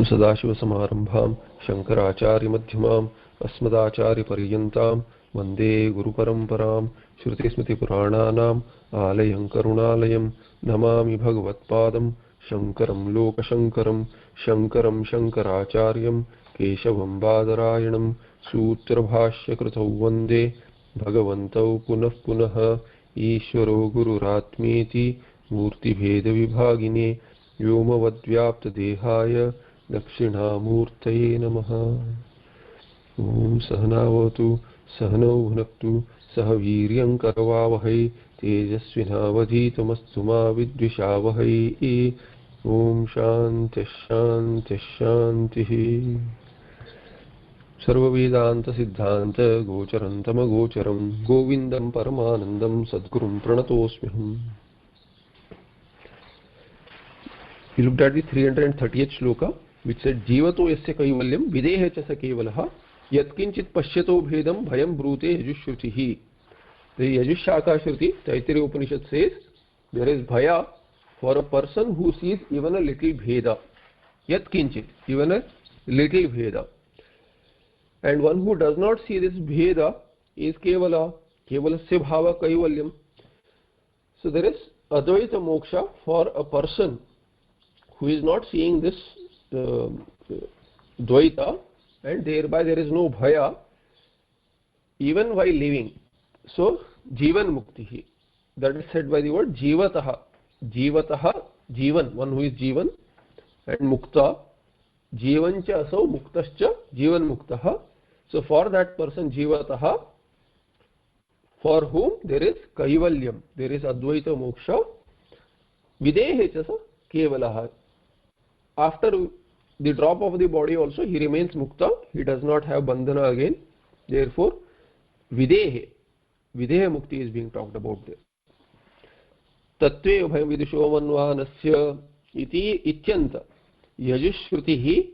सदाशिवसमारम्भां शङ्कराचार्यमध्यमाम् अस्मदाचार्यपर्यन्तां वन्दे गुरुपरम्परां श्रुतिस्मृतिपुराणानाम् आलयं करुणालयं नमामि भगवत्पादं शङ्करं लोकशङ्करं शङ्करं शङ्कराचार्यं केशवं बादरायणं सूत्रभाष्यकृतौ वन्दे भगवन्तौ पुनः पुनः ईश्वरो गुरुरात्मेति मूर्तिभेदविभागिने व्योमवद्व्याप्तदेहाय दक्षिणामूर्तये नमः। ॐ सहनावतु सहनौ भुनक्तु सह वीर्यं करवावहै तेजस्विनावधीतमस्तु मा विद्विषावहै। ॐ शान्तिः शान्तिः शान्तिः। सर्ववेदान्तसिद्धान्त गोचरं तमगोचरं गोविन्दं परमानन्दं सद्गुरुं प्रणतोऽस्म्यहम्। We looked at the 330th shloka, which said Jivato yasya kaivalyam videhe cha sa kevalah yatkinchit pashyato bhedam bhayam brute yajushrutihi. The Yajushaka Shruti, Taittiriya Upanishad says there is bhaya for a person who sees even a little bheda. Yatkinchit, even a little bheda. And one who does not see this bheda is kevala, kevalasya bhava kaivalyam. So there is Advaita moksha for a person who is not seeing this Dvaita, and thereby there is no bhaya even while living. So Jivan Muktihi, that is said by the word Jivataha. Jivataha, Jivan, one who is Jivan, and Mukta, Jivancha asau Muktascha Jivan Muktaha. So for that person Jivataha, for whom there is Kaivalyam, there is Advaita Moksha, Videhe Chasa Kevalaha. After the drop of the body also he remains mukta, he does not have bandhana again. Therefore videhe mukti is being talked about there. Tattve bhayam vidusho manvanasya iti ityanta yajushrutihi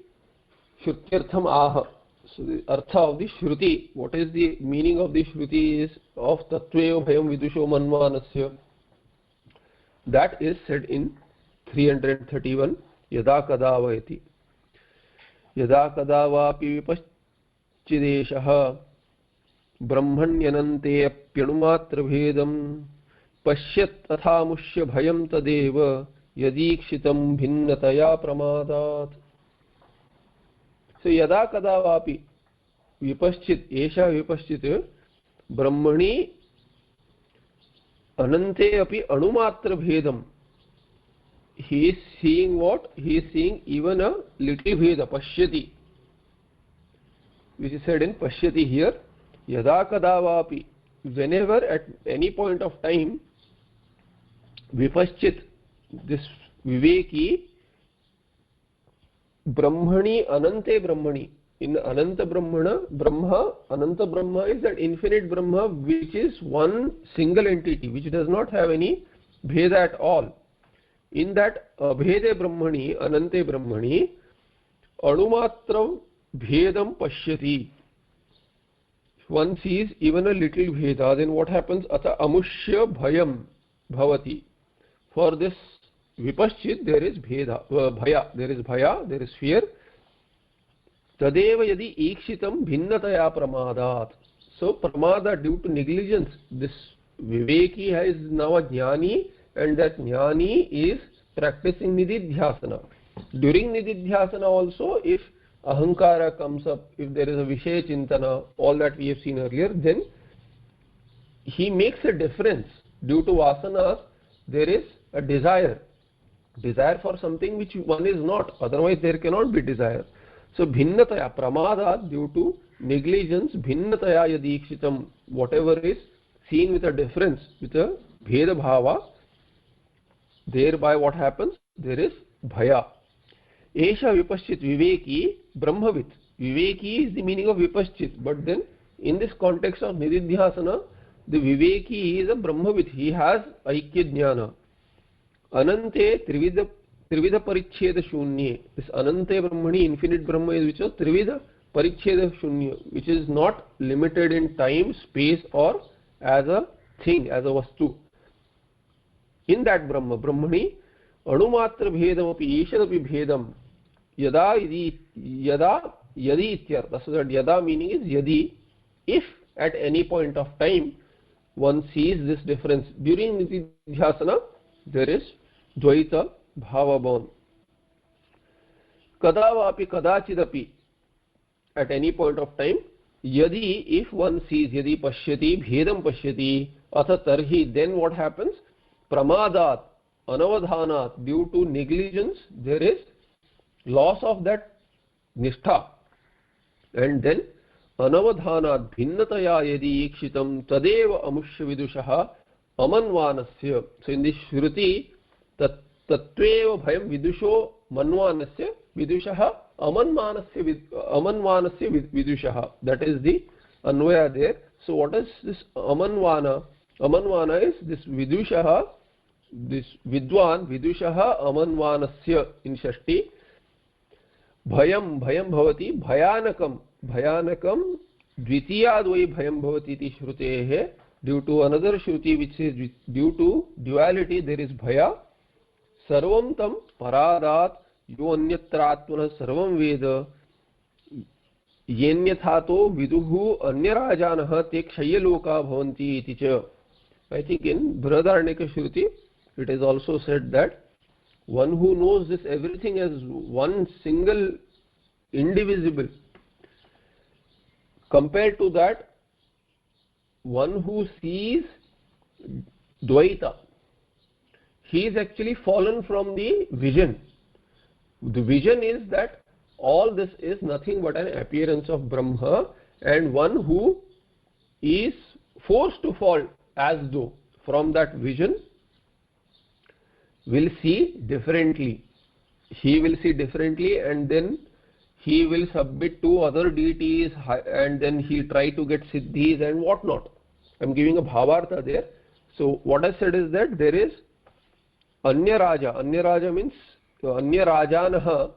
shrutyartham aha. So the artha of the shruti, what is the meaning of the shruti is of tattve bhayam vidusho manvanasya. That is said in 331. यदा कदा वयति यदा कदा वापि विपश्चिदेशः ब्रह्मण्यनन्ते अप्यणुमात्रभेदं पश्यत् तथामुष्य भयं तदेव यदीक्षितं भिन्नतया प्रमादात्. So यदा कदा वापि विपश्चित्, एषः विपश्चित् ब्रह्मणि अनन्ते अपि अणुमात्रभेदं. He is seeing what? He is seeing even a little bheda, pashyati, which is said in pashyati here. Yada kada vapi, whenever at any point of time, vipaschit, this viveki, brahmani anante brahmani, in ananta brahmana, brahma, ananta brahma is that infinite brahma which is one single entity, which does not have any bheda at all. In that abhede brahmani, anante brahmani, anumatra bhedam pashyati. One sees even a little bheda, then what happens? Ata amushya bhayam bhavati. For this vipaschit there is bheda, bhaya, there is bhaya, there is fear. Tadeva yadi ikshitam bhinnataya pramadat. So pramada, due to negligence, this viveki is now a jnani, and that jnani is practicing nididhyasana. During nididhyasana also, if ahankara comes up, if there is a vishaya chintana, all that we have seen earlier, then he makes a difference. Due to vasanas, there is a desire for something which one is not, otherwise there cannot be desire. So bhinnataya, pramada, due to negligence, bhinnataya yadikshitam, whatever is seen with a difference, with a bheda bhava, thereby what happens? There is bhaya. Esha vipaschit viveki brahmavit. Viveki is the meaning of vipaschit, but then in this context of nididhyasana, the viveki is a brahmavit. He has aikya jnana. Anante trivida paricheda shunya. This anante brahmani, infinite brahma, is which is trivida paricheda shunya, which is not limited in time, space, or as a thing, as a vastu. In that brahmani, anumatra bhedam api ishadapi bhedam yada yadi ityartha. So that yada meaning is yadi, if at any point of time one sees this difference during nididhyasana, there is dvaita bhava born. Kada vapi kadachidapi, at any point of time, yadi, if one sees, yadi pashyati bhedam pashyati atha tarhi, then what happens? Pramadat, anavadhanat, due to negligence there is loss of that nishtha, and then anavadhanat bhinnataya yadi ikshitam tadeva amushya vidushah amanvanasya. So in this shruti, tatveva bhayam vidusho manvanasya vidushah amanvanasya vidushah. That is the anvaya there. So what is this amanvana? Amanvana is this vidushah, this vidwan, vidushah amanvanasya in shashti. Bhayam bhavati bhayanakam, bhayanakam dvitiyad vai bhayam bhavati iti shrutehe. Due to another shruti which says due to duality there is bhaya. Sarvam tam paradat yo anyatratmanah sarvam veda yenyathato viduhu anyarajanah te kshayaloka bhavanti iti cha. I think in Brihadaranyaka Shruti it is also said that one who knows this everything as one single indivisible, compared to that one who sees dvaita, he is actually fallen from the vision. The vision is that all this is nothing but an appearance of Brahma, and one who is forced to fall as though from that vision will see differently. He will see differently, and then he will submit to other deities, and then he try to get siddhis and whatnot. I am giving a bhavartha there. So what I said is that there is anya raja. Anya raja means anya rajanah,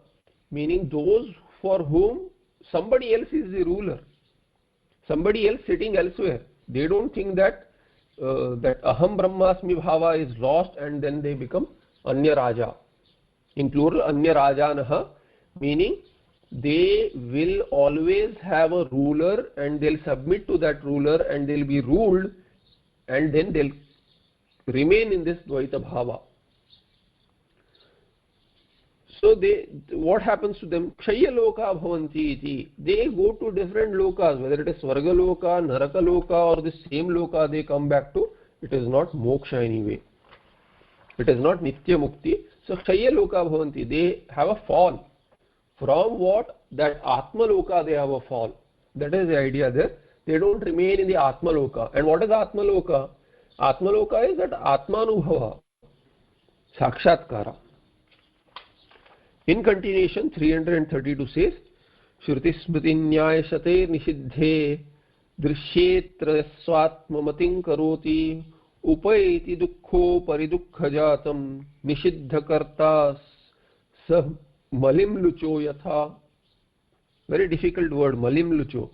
meaning those for whom somebody else is the ruler, somebody else sitting elsewhere. They don't think that that aham brahmasmi bhava is lost, and then they become anya raja. In plural, anya rajanah, meaning they will always have a ruler and they'll submit to that ruler and they'll be ruled, and then they'll remain in this dvaita bhava. So what happens to them? Kshaya loka bhavanti iti. They go to different lokas, whether it is Svarga loka, Naraka loka, or the same loka they come back to. It is not moksha anyway. It is not nitya mukti. So kshaya loka bhavanti. They have a fall. From what? That Atma loka they have a fall. That is the idea there. They don't remain in the Atma loka. And what is Atma loka? Atma loka is that Atmanubhava, Sakshatkara. In continuation, 332 says, Shruti smriti nyaya shate nishiddhe drishetra swatmamatim karoti upayeti dukkho paridukha jatam nishiddha karta sah malim lucho yatha. Very difficult word, malim lucho.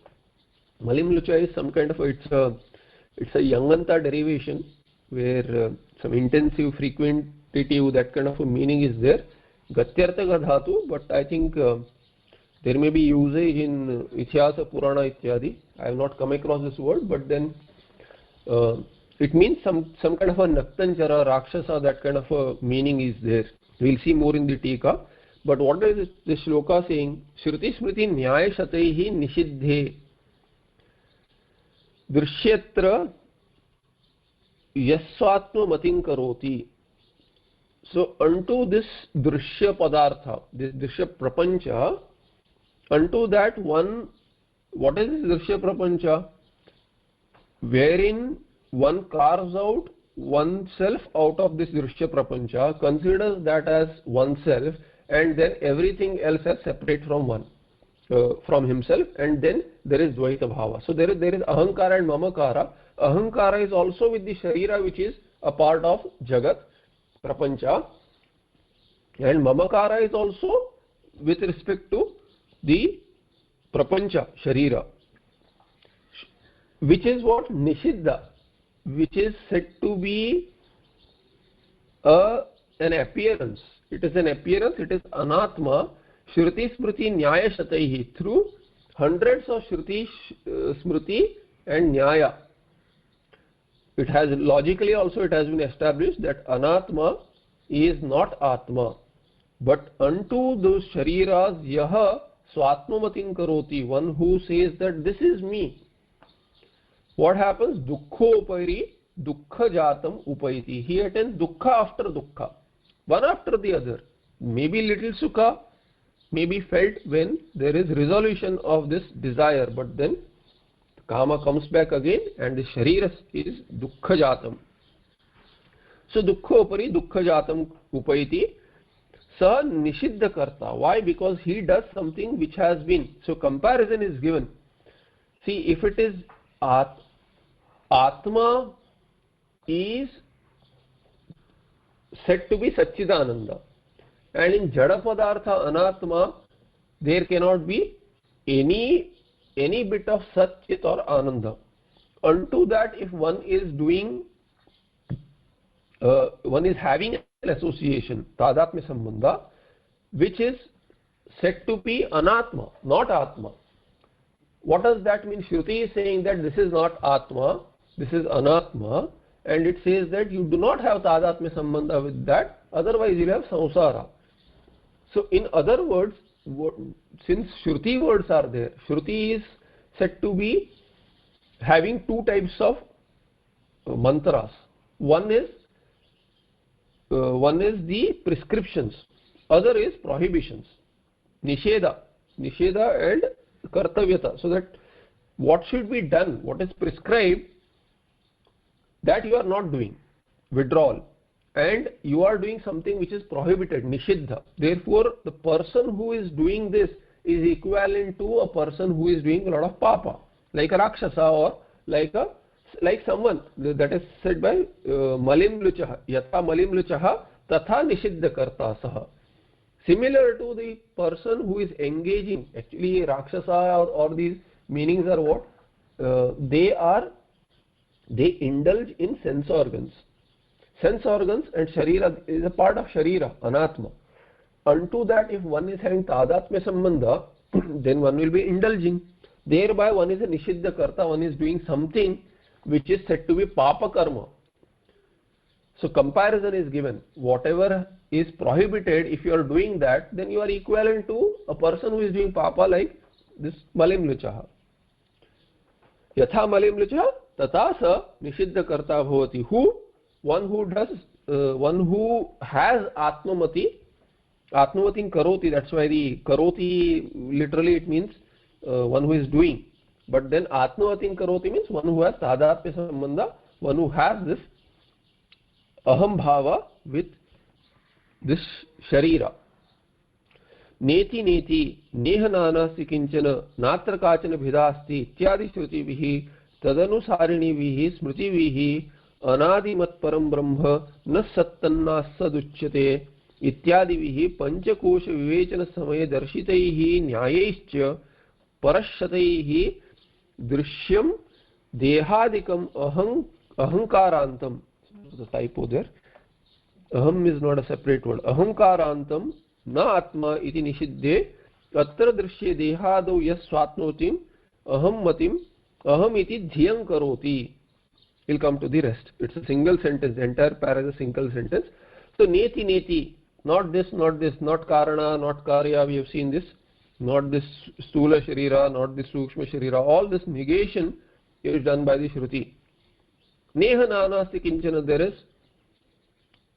Malim lucho is some kind of it's a Yanganta derivation where some intensive, frequentative, that kind of a meaning is there. Gatyartha dhatu, but I think there may be usage in Ityasa, Purana, ityadi. I have not come across this word, but then it means some kind of a Naktanchara, Rakshasa, that kind of a meaning is there. We will see more in the Tika. But what is this shloka saying? Shruti smriti nyaya shataihi nishiddhe drishyatra yasvatma matim karoti. So unto this drishya padartha, this drishya prapancha, unto that one, what is this drishya prapancha? Wherein one carves out oneself out of this drishya prapancha, considers that as oneself, and then everything else as separate from one, from himself, and then there is dvaita bhava. So there is ahankara and mamakara. Ahankara is also with the sharira, which is a part of jagat, prapancha, and mamakara is also with respect to the prapancha, sharira, which is what? Nishiddha, which is said to be an appearance. It is an appearance, it is anatma. Shruti Smriti Nyaya Shataihi, through hundreds of Shruti, Smriti and Nyaya. It has logically also it has been established that Anatma is not Atma, but unto those Shariras Yaha Swatmamatim Karoti, one who says that this is me. What happens? Dukkho upari dukkha jatam upaiti. He attains dukkha after dukkha, one after the other. Maybe little sukha may be felt when there is resolution of this desire, but then kama comes back again and the sharira is dukkha jatam. So dukkha upari dukkha jatam upaiti. Sa nishiddha karta. Why? Because he does something which has been. So comparison is given. See, if it is Atma is said to be Satchidananda, and in Jada Padartha Anatma there cannot be any bit of Sat, Chit or Ananda. Unto that, if one is doing, one is having an association, Tadatmya Sambandha, which is said to be Anatma, not Atma. What does that mean? Shruti is saying that this is not Atma, this is Anatma, and it says that you do not have Tadatmya Sambandha with that, otherwise you will have Samsara. So in other words, since Shruti words are there, Shruti is said to be having two types of mantras. One is the prescriptions, other is prohibitions, Nisheda and Kartavyata. So that what should be done, what is prescribed, that you are not doing, withdrawal, and you are doing something which is prohibited, Nishiddha. Therefore the person who is doing this is equivalent to a person who is doing a lot of papa, like a Rakshasa, or like someone that is said by Malim Luchaha, Yatha Malim Luchaha Tatha Nishiddha Karta Saha. Similar to the person who is engaging, actually Rakshasa or these meanings are what? They indulge in sense organs. Sense organs and Sharira is a part of Sharira, Anatma. Unto that, if one is having Tadatmya Sambandha, then one will be indulging. Thereby one is a Nishiddha Karta, one is doing something which is said to be Papa Karma. So comparison is given. Whatever is prohibited, if you are doing that, then you are equivalent to a person who is doing Papa, like this Malim Luchaha. Yatha Malim Luchaha Tata Sa Nishiddha Karta Bhavati. One who has Atmamati Karoti, that's why the Karoti literally it means one who is doing. But then Atmamatim Karoti means one who has Tadatmya Sambandha, one who has this Aham Bhava with this Sharira. Neti Neti Nehanana Sikinchana Natra Kachana Bhidasti Ityadi Shrutivihi Tadanusarini Smritivihi Anadimat Param Brahma Na Sattanna Saduchyate Ityadivihi Panchakosha Vivechana Samaye Darshitaihi Nyayaischa Parashataihi Drishyam Dehadikam Ahankarantam. The typo there. Aham is not a separate word. Ahankarantam na atma iti nishiddhe atra drishye dehado yas swatnotim aham matim aham iti dhyam karoti. We'll come to the rest. It's a single sentence. The entire para is a single sentence. So neti neti, not this, not karana, not karya. We have seen this. Not this stula sharira, not this sukshma sharira. All this negation is done by the Shruti. Neha nanasti kinchana,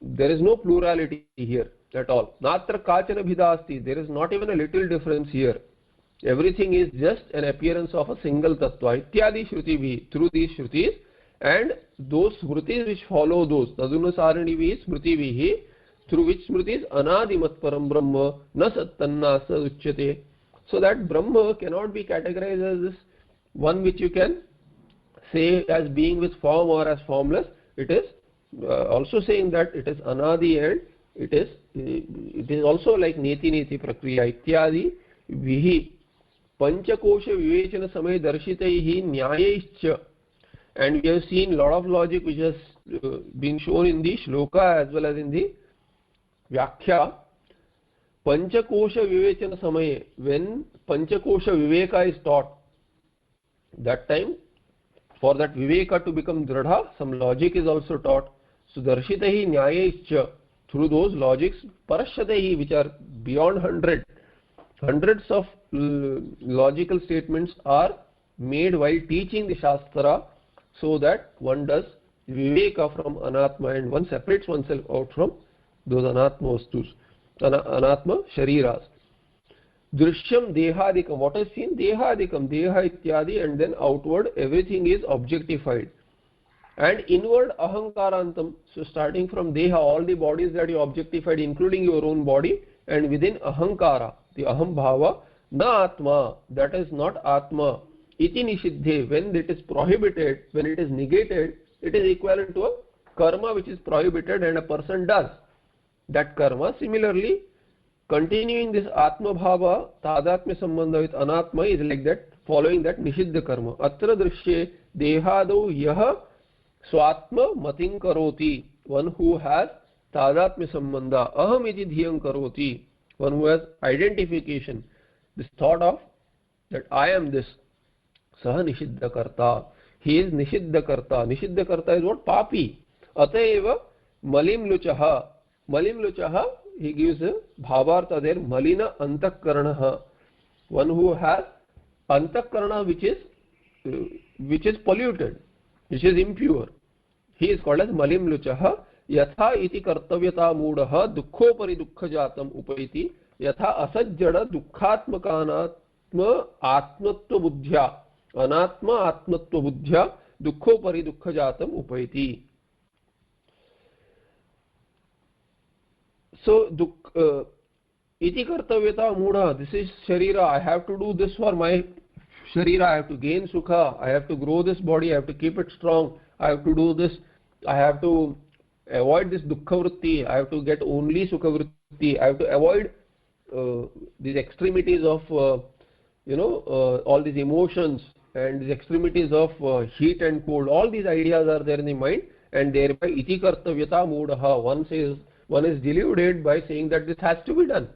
there is no plurality here at all. Natra kachana bhidasti, there is not even a little difference here. Everything is just an appearance of a single tattva. Ityadi shruti through these shrutis, and those shrutis which follow those, tadunasarani vihi smriti vihi, through which smritis anadimat param brahma na sattanna sa uchyate. So that Brahma cannot be categorized as this one which you can say as being with form or as formless. It is also saying that it is anadi, and it is also like neti neti prakriya ityadi vihi panchakosha vivechana samay darshitaihi nyayaischa. And we have seen lot of logic which has been shown in the shloka as well as in the Vyakhya. Panchakosha Vivechana Samaye, when Panchakosha Viveka is taught, that time for that Viveka to become Dradha, some logic is also taught. So Darshitahi Nyayaischa, through those logics, Parashatahi, which are beyond hundreds of logical statements are made while teaching the Shastra, so that one does Viveka from Anatma and one separates oneself out from those Anatma Vastus, Anatma Shariras. Drishyam Dehadikam, what is seen? Dehadikam, Deha Ityadi, and then outward everything is objectified. And inward Ahankarantam, so starting from Deha, all the bodies that you objectified, including your own body, and within Ahankara, the Aham Bhava, Na Atma, that is not Atma. Iti Nishiddhe, when it is prohibited, when it is negated, it is equivalent to a karma which is prohibited and a person does that karma. Similarly, continuing this Atma Bhava, Tadatmya Sambandha with Anatma is like that, following that Nishiddha karma. Atra Drishye Dehado Yaha Swatma Mating Karoti, one who has Tadatmya Sambandha, Aham iti Dhyam Karoti, one who has identification, this thought of that I am this, Saha Nishiddha Karta, he is Nishiddha Karta. Nishiddha Karta is what? Papi. Atayeva Malim Luchaha. Malim Luchaha, he gives a Bhavartha there, Malina Antakaranaha, one who has Antakarana which is polluted, which is impure. He is called as Malim Luchaha. Yatha iti kartavyata moodaha dukkopari dukkhajatam upaiti yatha asajjada dukkhatmakanatma atmatva buddhya anatma atmatva buddhya dukkopari dukkhajatam upaiti. So iti kartavyata mooda, this is sharira, I have to do this for my sharira, I have to gain sukha, I have to grow this body, I have to keep it strong, I have to do this, I have to avoid this dukkha vritti, I have to get only sukha vritti, I have to avoid these extremities of all these emotions and these extremities of heat and cold. All these ideas are there in the mind, and thereby iti kartavyata moodaha, one is deluded by saying that this has to be done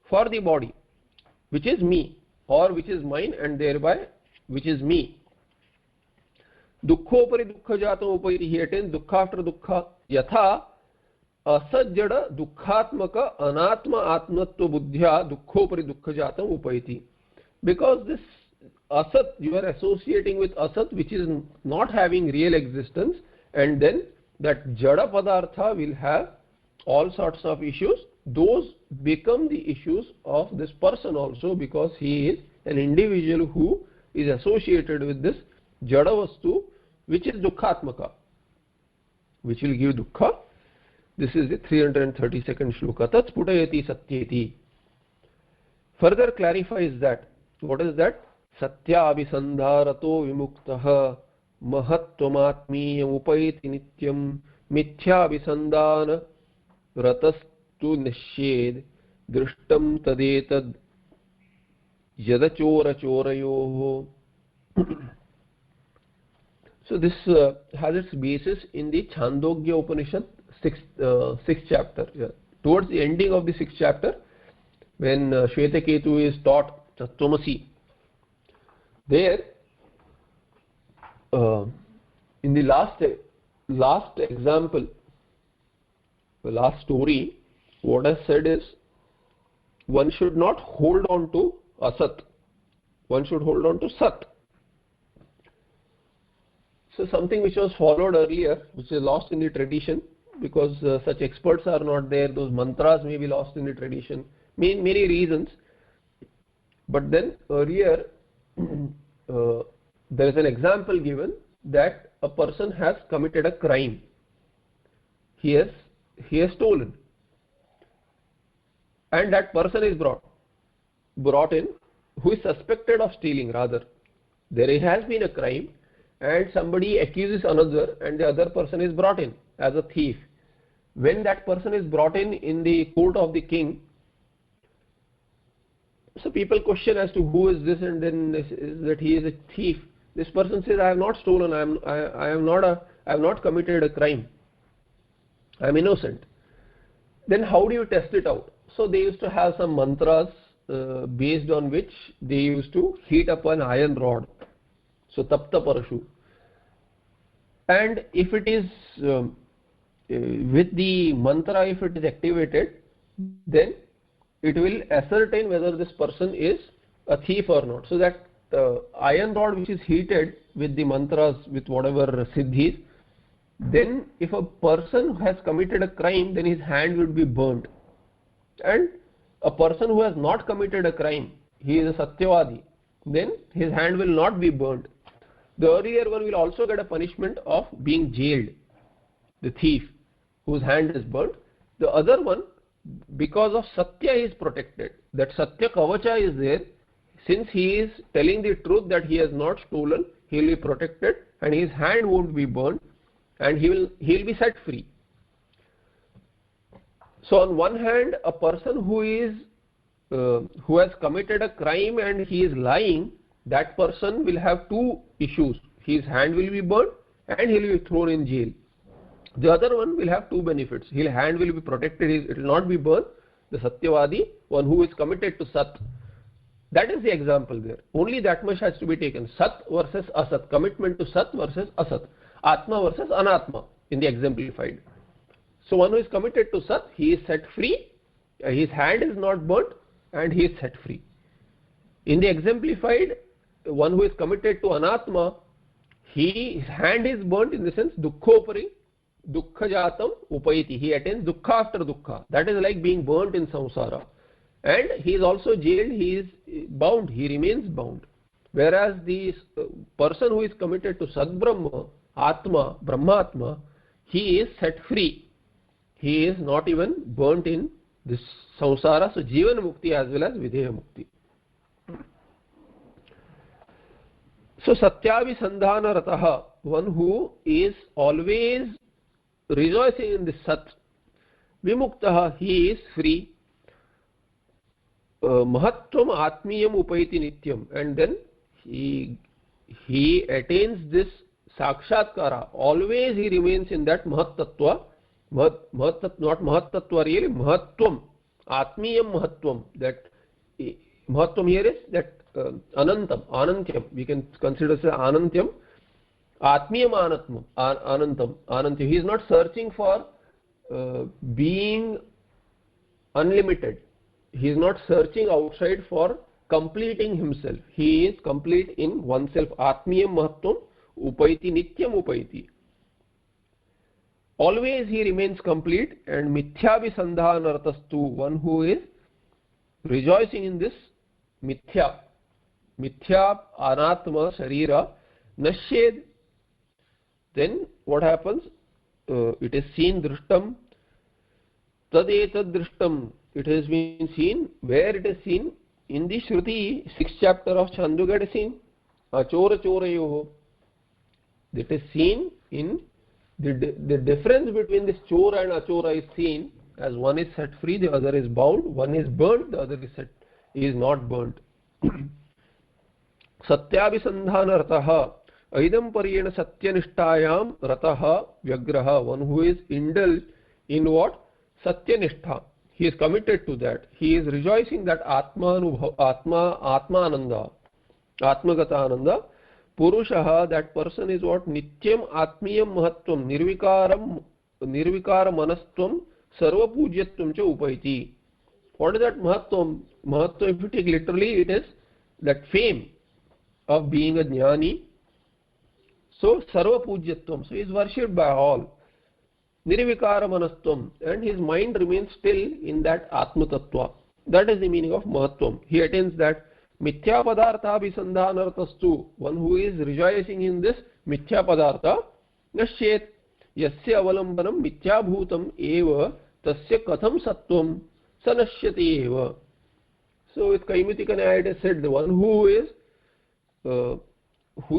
for the body, which is me or which is mine, and thereby which is me. Dukkopari dukkhajatam upaiti, he attains dukkha after dukkha. Yatha asajjada dukkhatmaka anatma atmatva buddhya dukkopari dukkhajatam upaiti. Because this asat, you are associating with asat which is not having real existence, and then that jada padartha will have all sorts of issues. Those become the issues of this person also, because he is an individual who is associated with this jada vastu which is dukkhatmaka, which will give dukkha. This is the 332nd shloka. Tat sputayati satyeti. Further clarifies that. What is that? Satya abhisandharato vimuktaha mahatvamatmiyam upaiti nityam mithya abhisandhana ratastu nished drishtam tadetad yadachora chorayoho. So this has its basis in the Chandogya Upanishad, 6th chapter. Yeah. Towards the ending of the 6th chapter, when Shvetaketu is taught Tattvamasi, there in the last example, the last story, what I said is one should not hold on to asat, one should hold on to sat. So something which was followed earlier, which is lost in the tradition, because such experts are not there, those mantras may be lost in the tradition, many reasons. But then earlier there is an example given that a person has committed a crime. He has stolen, and that person is brought in, who is suspected of stealing. Rather, there has been a crime and somebody accuses another, and the other person is brought in as a thief. When that person is brought in the court of the king, so people question as to who is this, and then that he is a thief. This person says, I have not stolen, I have not committed a crime, I am innocent. Then how do you test it out? So they used to have some mantras based on which they used to heat up an iron rod. So tapta parashu. And if it is with the mantra, if it is activated, then it will ascertain whether this person is a thief or not. So that iron rod which is heated with the mantras, with whatever siddhis, then if a person has committed a crime, then his hand will be burnt. And a person who has not committed a crime, he is a satyavadi, then his hand will not be burnt. The earlier one will also get a punishment of being jailed, the thief whose hand is burnt. The other one, because of satya, is protected. That satya kavacha is there. Since he is telling the truth that he has not stolen, he will be protected and his hand won't be burnt, and he will be set free. So on one hand, a person who has committed a crime and he is lying, that person will have two issues. His hand will be burnt and he will be thrown in jail. The other one will have two benefits. His hand will be protected, it will not be burnt. The satyavadi, one who is committed to sat. That is the example there. Only that much has to be taken. Sat versus asat. Commitment to sat versus asat. Atma versus anatma in the exemplified. So one who is committed to sat, he is set free. His hand is not burnt and he is set free. In the exemplified, one who is committed to anatma, his hand is burnt in the sense dukkhopari dukkha jatam upayati. He attains dukkha after dukkha. That is like being burnt in samsara. And he is also jailed, he is bound, he remains bound. Whereas the person who is committed to Sadbrahma, Atma, Brahmatma, he is set free. He is not even burnt in this samsara. So Jivana Mukti as well as Videha Mukti. So Satyabhisandhana Rataha, one who is always rejoicing in the Sat. Vimuktaha, he is free. Mahatvam Atmiyam Upayati Nityam, and then he attains this Sakshatkara. Always he remains in that Mahattattva. Not Mahattattva really, Mahatvam. Atmiyam Mahatvam. That Mahatvam here is that Anantyam. We can consider as Anantyam. Atmiyam Anantam. He is not searching for being unlimited. He is not searching outside for completing himself. He is complete in oneself. Atmiyam Mahatvam Upaiti Nityam Upaiti. Always he remains complete. And Mithyabhisandhanartastu, one who is rejoicing in this Mithya Anatma Sharira Nashed. Then what happens? It is seen Drishtam Tadetad Drishtam. It has been seen. Where it is seen? In the Shruti, 6th chapter of Chandogya, it is seen. Achora Chorayoho. It is seen in the difference between this Chora and Achora is seen as one is set free, the other is bound. One is burnt, the other is not burnt. Satyabhisandhana Rataha. Aidam Pariyena Satyanishthayam Rataha Vyagraha. One who is indulged in what? Satyanishtha. He is committed to that. He is rejoicing that Atma Ananda, Atmagata Ananda. Purushaha, that person is what? Nityam Atmiyam Mahatvam, Nirvikara Manastvam, Sarva Pujatyam Cha Upaiti. What is that Mahatvam? Mahatvam, if you take literally, it is that fame of being a Jnani. So Sarva Pujatyam, so he is worshipped by all. Nirvikara Manastvam, and his mind remains still in that Atma Tattva. That is the meaning of Mahatvam. He attains that Mithya Padartha Abhisandhanartastu, one who is rejoicing in this Mithya Padartha. Nashyet Yasya Avalambanam Mithya Bhutam Eva Tasya Katham Sattvam Sanashyati Eva. So with Kaimitika Nyaya it is said, the one who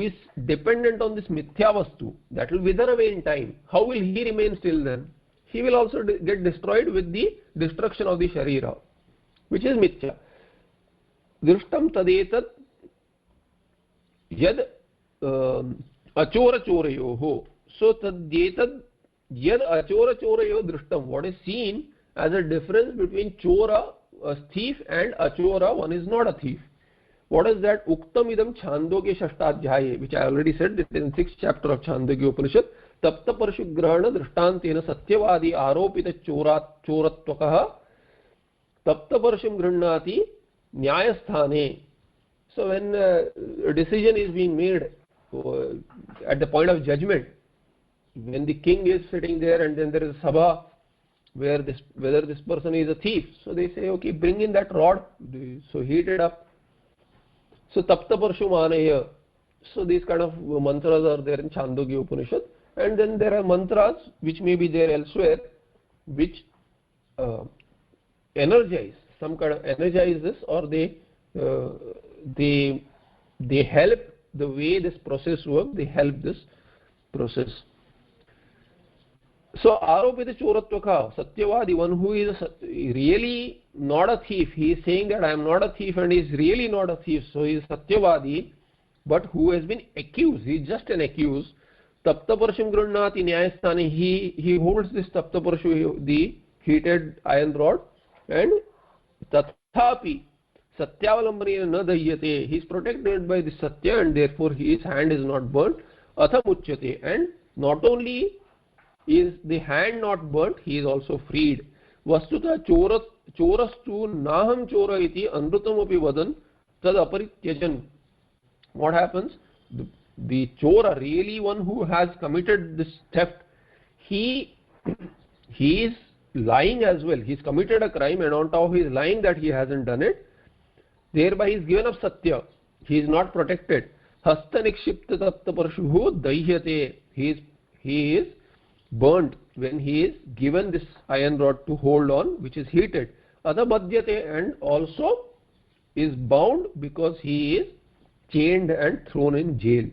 is dependent on this mithya vastu, that will wither away in time. How will he remain still then? He will also get destroyed with the destruction of the sharira, which is mithya. Drishtam tadetat yad achora chorayoho. So tadetat yad achora chorayo drishtam. What is seen as a difference between chora, a thief, and achora, one is not a thief. What is that? Uktam idam Chandogya Shashtadhyaye, which I already said, that in 6th chapter of Chandogya Upanishad. Tapta Parshu Grahana Drishtantena Satyavadi Aropita Choratvakaha Tapta Parshum Grihnati Nyayasthane. So when a decision is being made at the point of judgment, when the king is sitting there and then there is a sabha where whether this person is a thief, so they say, okay, bring in that rod, so heat it up. So Tapta Parshu Manaya. So these kind of mantras are there in Chandogya Upanishad, and then there are mantras which may be there elsewhere which energize, some kind of energize this, or they help the way this process works, they help this process. So Aropita Choratvaka, Satyavadi, one who is really not a thief, he is saying that I am not a thief, and he is really not a thief, so he is Satyavadi, but who has been accused, he is just an accused. Tapta Parshum Grihnati Nyayasthane, he holds this Tapta Parshu, the heated iron rod, and Tathapi Satyavalambanena na dahyate, he is protected by the Satya, and therefore his hand is not burnt. Atham uchyate, and not only is the hand not burnt, he is also freed. Vastuta chorastu naham chora iti anrutam api vadan tad aparityajan. What happens? The chora, really one who has committed this theft, he is lying as well. He has committed a crime, and on top he is lying that he hasn't done it. Thereby he is given up satya. He is not protected. Hasta nikshipta tapta parshuhu dahyate. He is burnt when he is given this iron rod to hold on, which is heated. Adabhadyate, and also is bound because he is chained and thrown in jail.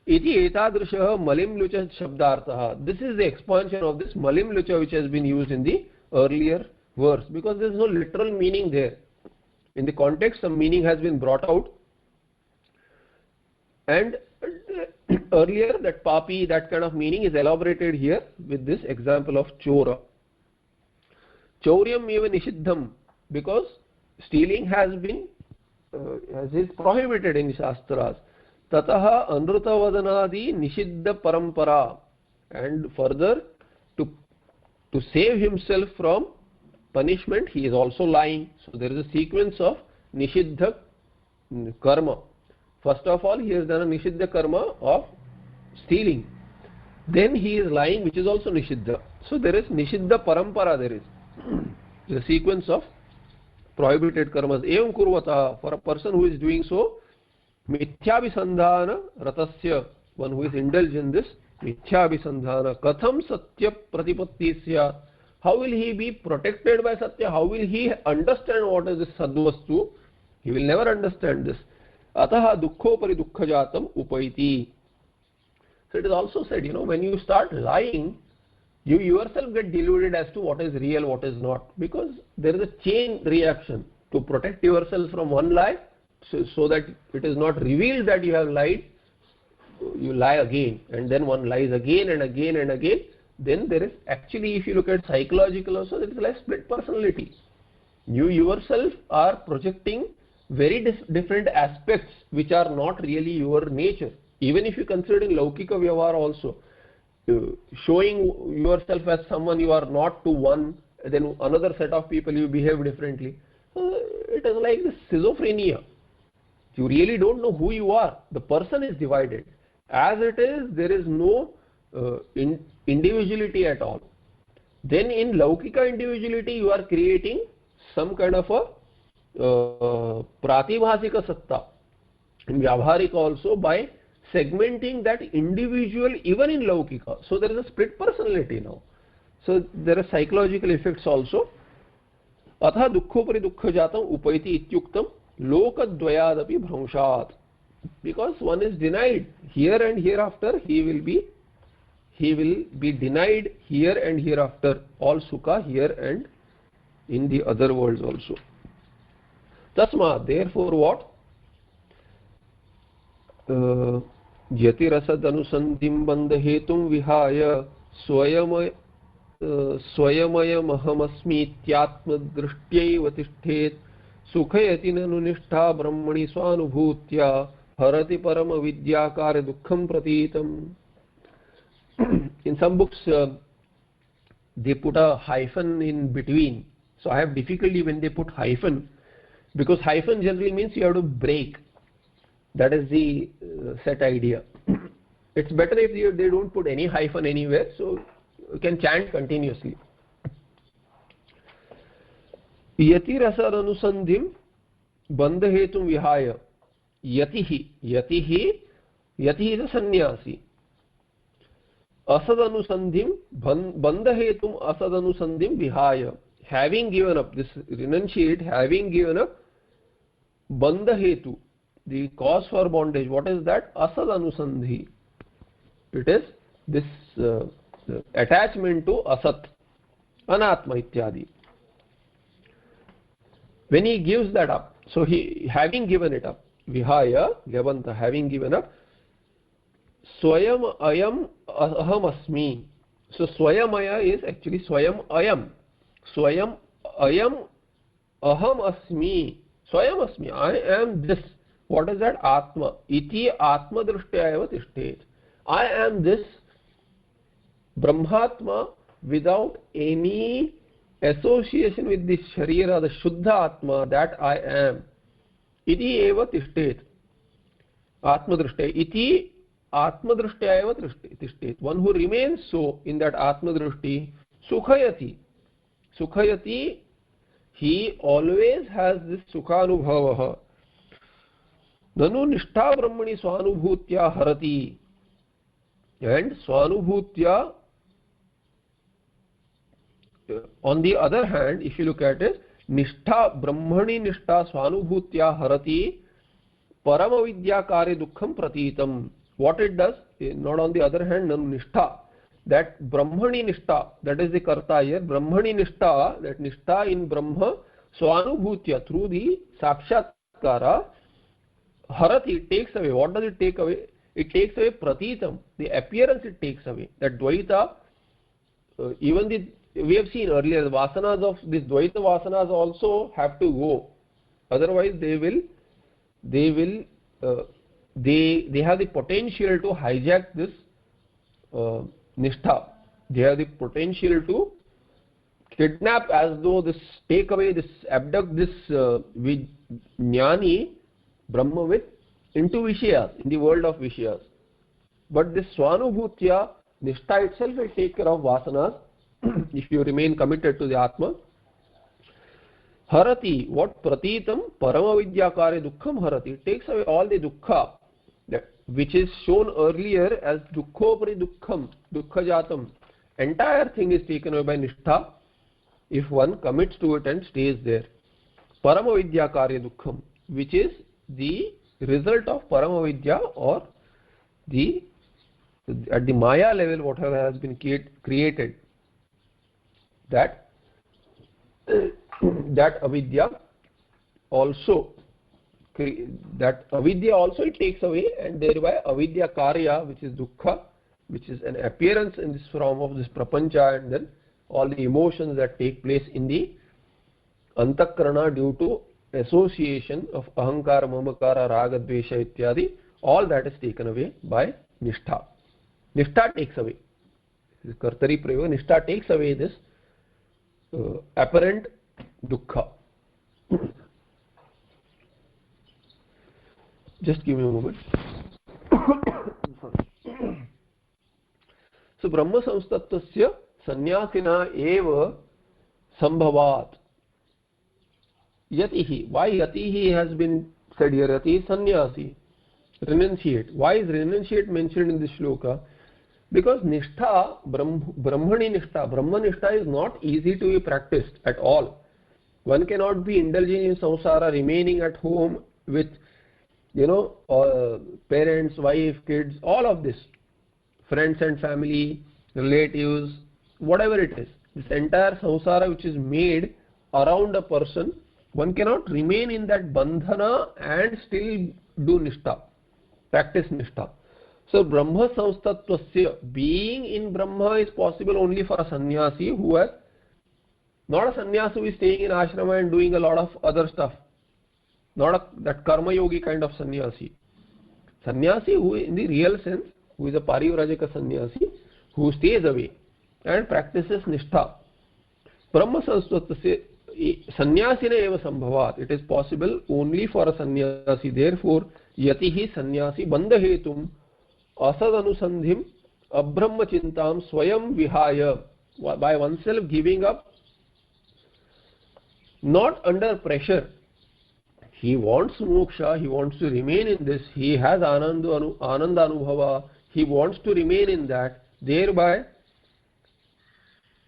Iti etadrishaha malimlucha shabdarthaha. This is the expansion of this malimlucha which has been used in the earlier verse, because there is no literal meaning there. In the context, some meaning has been brought out, and earlier that papi, that kind of meaning is elaborated here with this example of chora. Chauryam eva nishiddham, because stealing has been is prohibited in Shastras. Tataha anruta vadanadi nishiddha parampara, and further to save himself from punishment, he is also lying. So there is a sequence of nishiddha karma. First of all, he has done a nishiddha karma of stealing. Then he is lying, which is also nishiddha. So there is nishiddha parampara, there is the sequence of prohibited karmas. Evam kurvata, for a person who is doing so, mithyabhisandhana ratasya, one who is indulged in this mithyabhisandhana, katham satya pratipatti syat. How will he be protected by satya? How will he understand what is this sadvastu? He will never understand this. Ataha dukkho dukkhajatam upaiti. So it is also said, when you start lying, you yourself get deluded as to what is real, what is not, because there is a chain reaction. To protect yourself from one lie, so that it is not revealed that you have lied, you lie again, and then one lies again and again and again. Then there is actually, if you look at psychological also, there is like split personality. You yourself are projecting very different aspects which are not really your nature. Even if you consider in Laukika Vyavahara also, showing yourself as someone you are not to one, then another set of people you behave differently. It is like this schizophrenia. You really don't know who you are. The person is divided. As it is, there is no individuality at all. Then in Laukika individuality, you are creating some kind of a pratibhasika satta. In Vyavaharika also, by segmenting that individual even in Laukika. So there is a split personality now. So there are psychological effects also. Atha dukkhopari dukkhajatam upaiti ityuktam lokadvayadapi bhramshat. Because one is denied here and hereafter, he will be denied here and hereafter, all sukha here and in the other worlds also. Tasma, therefore what? Yatirasad anusantim bandhetum vihaya swayam स्वयमयमहमस्मीत्यात्मदृष्ट्यैव तिष्ठेत् सुखयति ननु निष्ठा ब्रह्मणि स्वानुभूत्या हरति परम विद्याकार दुःखं प्रतीतम्. In some books they put a hyphen in between, so I have difficulty when they put hyphen, because hyphen generally means you have to break. That is the set idea. It's better if they don't put any hyphen anywhere, so you can chant continuously. Yati rasar anusandhim bandha hetum vihaya. Yatihi is a sannyasi. Asad anusandhim bandha hetum asad anusandhim vihaya. Having given up, this renunciate, having given up bandha hetu, the cause for bondage. What is that? Asad anusandhi. It is this attachment to asat, anatma ityadi. When he gives that up, so he having given it up, vihaya gavanta, having given up, swayam ayam aham asmi. So swayamaya is actually swayam ayam. Swayam ayam aham asmi. Swayam asmi, I am this. What is that? Atma. Iti atma drishtya eva tishtet. I am this Brahmatma without any association with this Sharira, the Shuddha Atma, that I am. Iti eva tishtet. Atma drishtya. Iti atma drishtya eva tishtet. One who remains so in that Atma drishti, sukhayati. Sukhayati, he always has this sukhanubhavaha. Nanu nishtha brahmani swanubhutya harati. And swanubhutya, on the other hand, if you look at it, nishtha brahmani nishtha swanubhutya harati parama vidya kare dukkham pratitam. What it does, not on the other hand, nanu nishtha, that brahmani nishtha, that is the karta here, brahmani nishtha, that nishtha in brahma, swanubhutya, through the sakshatkara, harati, takes away. What does it take away? It takes away pratitam, the appearance it takes away. That dvaita, even we have seen earlier, the vasanas of this dvaita vasanas also have to go. Otherwise they have the potential to hijack this nishtha. They have the potential to kidnap, as though this, take away this, abduct this jnani Brahma with into Vishayas, in the world of Vishayas. But this Swanubhutya, Nishtha itself will take care of vasanas if you remain committed to the Atma. Harati, what? Pratitam Paramavidyakare Dukkham Harati, takes away all the Dukkha, which is shown earlier as Dukkhopari Dukkham, Dukkha Jatam. Entire thing is taken away by Nishtha if one commits to it and stays there. Paramavidyakare Dukkham, which is the result of Paramavidya, or the at the Maya level whatever has been created, that avidya also, that avidya also it takes away, and thereby avidya karya, which is dukkha, which is an appearance in this form of this prapancha, and then all the emotions that take place in the antakarana due to association of ahankara, mamakara, raga, dvesha ityadi, all that is taken away by nishtha. Nishtha takes away. This kartari prayoga, nishtha takes away this apparent dukkha. Just give me a moment. So Brahma samstattasya sannyasina eva sambhavat. Yatihi. Why yatihi has been said here? Yati is sannyasi. Renunciate. Why is renunciate mentioned in this shloka? Because nishtha, brahmani nishtha, brahma nishtha is not easy to be practiced at all. One cannot be indulging in samsara, remaining at home with, parents, wife, kids, all of this, friends and family, relatives, whatever it is. This entire samsara which is made around a person, one cannot remain in that bandhana and still do nishtha, practice nishtha. So Brahma Samstatvasya, being in Brahma, is possible only for a sannyasi who has, not a sannyasi who is staying in ashrama and doing a lot of other stuff, not that karma yogi kind of sannyasi. Sannyasi who in the real sense, who is a parivrajaka sannyasi, who stays away and practices nishtha. Brahma Samstatvasya sannyasina eva sambhavat. It is possible only for a sannyasi. Therefore, yatihi sannyasi bandhahetum asad anusandhim abrahma chintam swayam vihaya, by oneself giving up, not under pressure. He wants moksha, he wants to remain in this, he has ananda anubhava, he wants to remain in that, thereby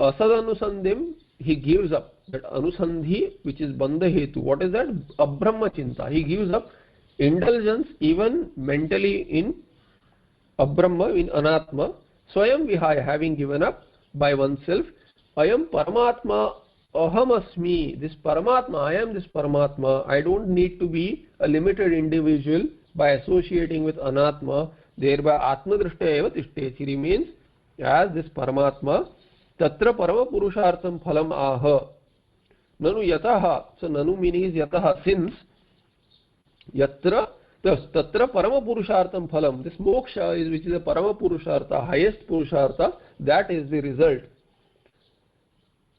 asad anusandhim, he gives up that anusandhi, which is bandha hetu. What is that? Abrahma chinta. He gives up indulgence even mentally in abrahma, in anatma, swayam vihaya, having given up by oneself. Ayam paramatma aham asmi, this paramatma, I am this paramatma. I don't need to be a limited individual by associating with anatma, thereby atma drishta eva tishtet. He remains as this paramatma. Tatra parama purushartham phalam aha. Nanu yataha, so nanu meaning is yataha, since yatra, tatra parama purushartham phalam, this moksha is, which is a parama purushartha, highest purushartha, that is the result.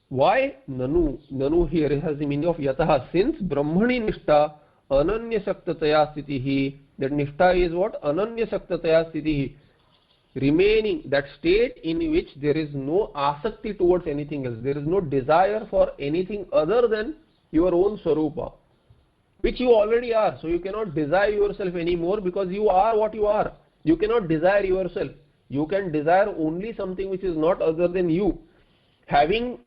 Why nanu? Nanu here has the meaning of yataha, since brahmani nishtha ananya saktataya sthitihi, that nishtha is what? Ananya saktataya sthitihi, remaining, that state in which there is no asakti towards anything else, there is no desire for anything other than your own swarupa, which you already are. So you cannot desire yourself anymore, because you are what you are. You cannot desire yourself. You can desire only something which is not other than you. Having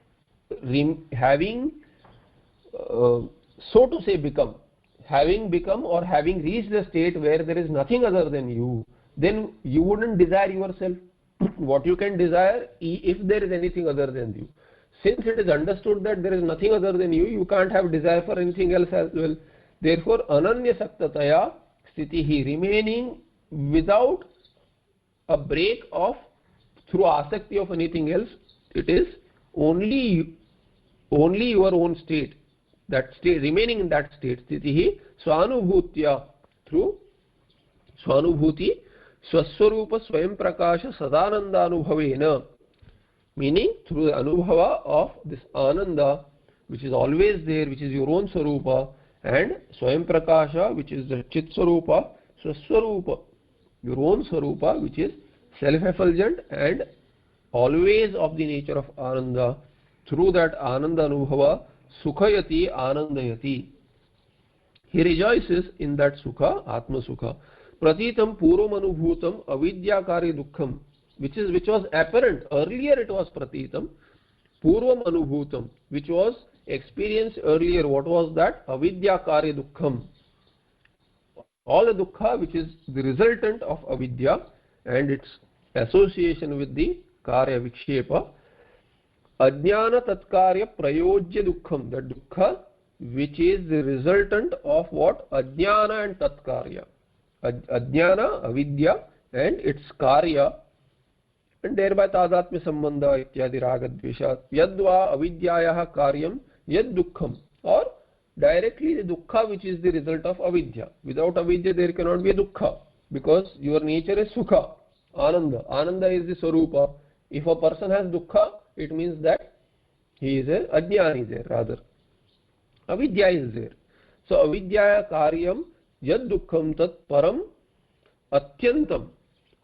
so to say become, having become or having reached the state where there is nothing other than you, then you wouldn't desire yourself. What you can desire if there is anything other than you. Since it is understood that there is nothing other than you, you can't have desire for anything else as well. Therefore, ananya saktataya sthitihi, remaining without a break of through asakti of anything else, it is only your own state, that state, remaining in that state. Sthitihi swanubhutya, through swanubhuti, swaswarupa swayam prakasha sadananda anubhavena, meaning through the anubhava of this ananda which is always there, which is your own swarupa, and swayam prakasha, which is the chit swarupa, swaswarupa, your own swarupa, which is self-effulgent and always of the nature of ananda. Through that ananda anubhava, sukhayati anandayati, he rejoices in that sukha, atma sukha. Pratitam purvam anubhutam avidyakari dukkham, which was apparent earlier. It was pratitam purvam anubhutam, which was experienced earlier. What was that? Avidyakari dukkham, all the dukkha which is the resultant of avidya and its association with the karya vikshepa. Ajnana tatkarya prayojya dukkham, the dukkha which is the resultant of what? Ajnana and tatkarya. Ajnana, avidya, and its karya, and thereby tadatmya sambandha ityadi ragadveshat. Yadva avidyayaha karyam yad dukkham, or directly the dukkha which is the result of avidya. Without avidya there cannot be a dukkha, because your nature is sukha, ananda. Ananda is the swarupa. If a person has dukkha, it means that he is a ajnani is there, rather avidya is there. So avidyaya karyam yad dukkham tat param atyantam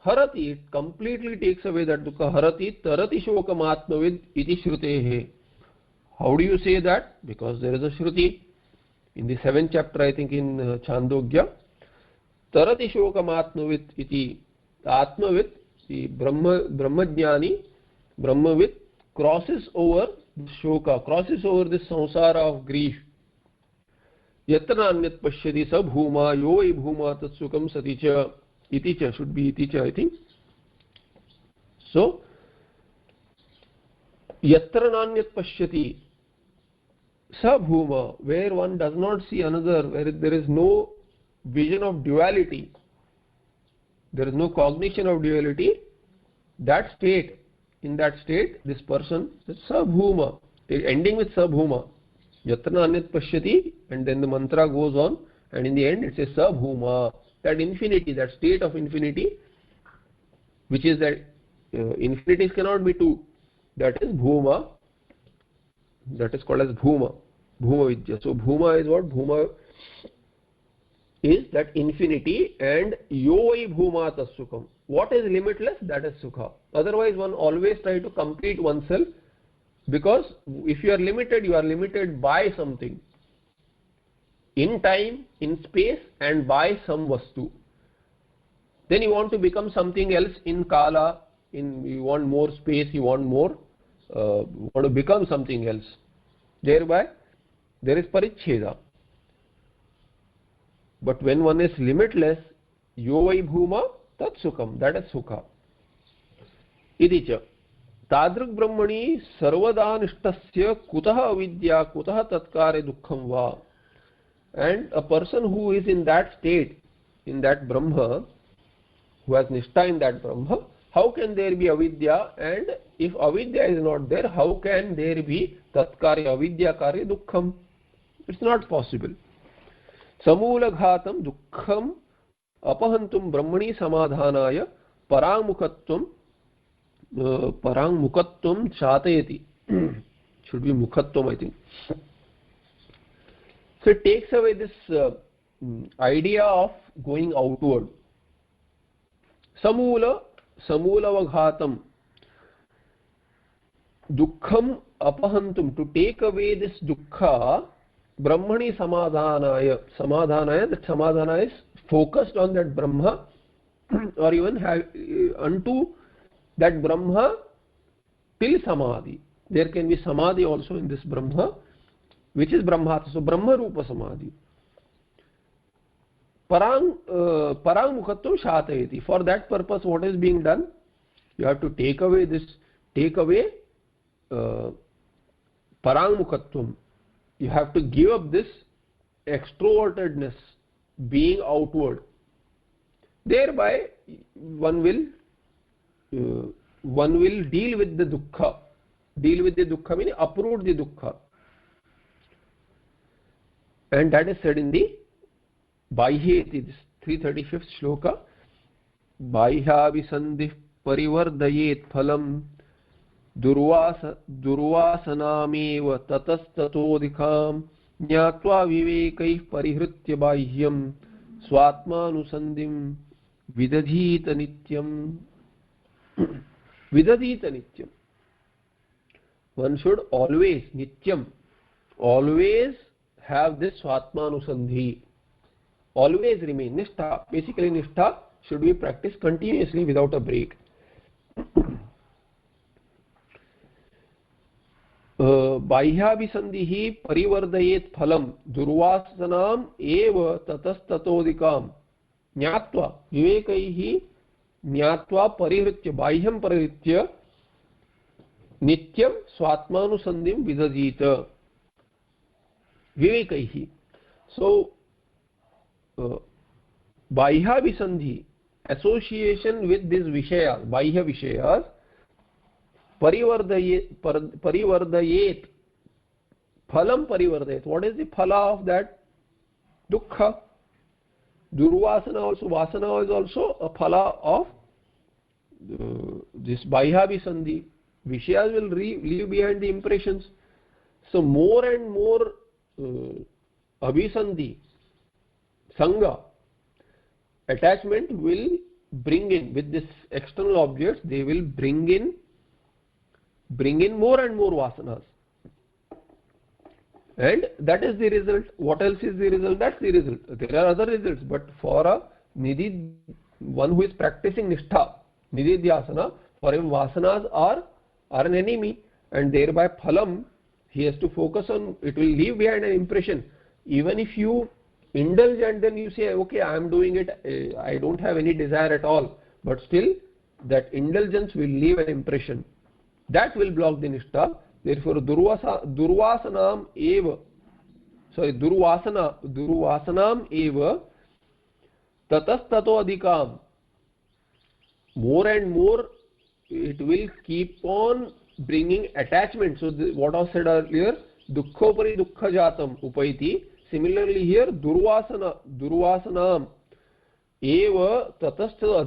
harati, it completely takes away that dukkha. Harati tarati shokam atmavid iti shrutehe. How do you say that? Because there is a shruti in the 7th chapter, I think, in Chandogya. Tarati shokam atmavid iti, atmavid, the brahmajnani, brahmavid, crosses over the shoka, crosses over this samsara of grief. Yatra anyat pashyati sa bhuma yoi bhuma tat sukam sati cha, iti cha, should be iti cha, I think. So yatra anyat pashyati sa bhuma, where one does not see another, where there is no vision of duality, there is no cognition of duality, that state, in that state, this person is sabhuma, ending with sabhuma. Yatra anyat pashyati, and then the mantra goes on, and in the end it says sabhuma. That infinity, that state of infinity, which is that infinities cannot be two. That is bhuma. That is called as bhuma. Bhuma vidya. So bhuma is what? Bhuma is that infinity, and yovai bhuma tasukam. What is limitless? That is sukha. Otherwise one always try to complete oneself, because if you are limited by something, in time, in space, and by some vastu. Then you want to become something else in kala, you want more space, you want more, want to become something else. Thereby there is parichheda. But when one is limitless, yovai bhuma tat sukham, that is sukha. Iti cha tadrik brahmani sarvada nishtasya kutah avidya kutah tatkare dukkham va. And a person who is in that state, in that brahma, who has nishtha in that brahma, how can there be avidya? And if avidya is not there, how can there be tatkare avidya kare dukkham? It's not possible. Samoola ghatam dukkham apahantum brahmani samadhanaya parangmukhatvam chatayati. Should be mukhatvam, I think. So it takes away this idea of going outward. Samoola vaghatam dukkham apahantum, to take away this dukkha, brahmani samadhanaya. Samadhanaya, that samadhana is focused on that brahma, or even unto that brahma till samadhi. There can be samadhi also in this brahma, which is brahmata. So brahma rupa samadhi. Parang mukhatvam shatayati. For that purpose, what is being done? You have to take away parang mukhatvam. You have to give up this extrovertedness, being outward. Thereby one will deal with the dukkha. Deal with the dukkha means uproot the dukkha. And that is said in the Bahyeti, this 335th shloka. Baihyavisandhi parivardayet phalam durvasanameva tatasthatodikam jnatva vivekaih parihritya bahyam swatmanusandhim vidadhita nityam. Vidadhita nityam. One should always, nityam, always have this swatmanusandhi. Always remain. Nishtha, basically nishtha should be practiced continuously without a break. Baihyavisandhihi parivardayet phalam durvasanam eva tatasthatodikam jnatva vivekaihi jnatva parihritya bahyam parihritya nityam swatmanusandhim vidadhita vivekaihi. So Baihyavisandhi, association with these vishayas, Baihya vishayas, parivardayet, phalam parivardayet. What is the phala of that? Dukkha. Durvasana also, vasana is also a phala of this Baihyavisandhi. Vishayas will leave behind the impressions. So more and more abhisandhi, sangha, attachment will bring in, with this external objects, they will bring in more and more vasanas. And that is the result. What else is the result? That's the result. There are other results, but for a one who is practicing nishtha, nididhyasana, for him vasanas are an enemy, and thereby phalam, he has to focus on, it will leave behind an impression. Even if you indulge and then you say, okay, I am doing it, I don't have any desire at all, but still that indulgence will leave an impression. That will block the nishtha. Therefore durvasanam eva tatasthato adhikam, more and more it will keep on bringing attachment. So what I said earlier, dukkhopari dukkha jatam upaiti. Similarly here, durvasanam eva tatastha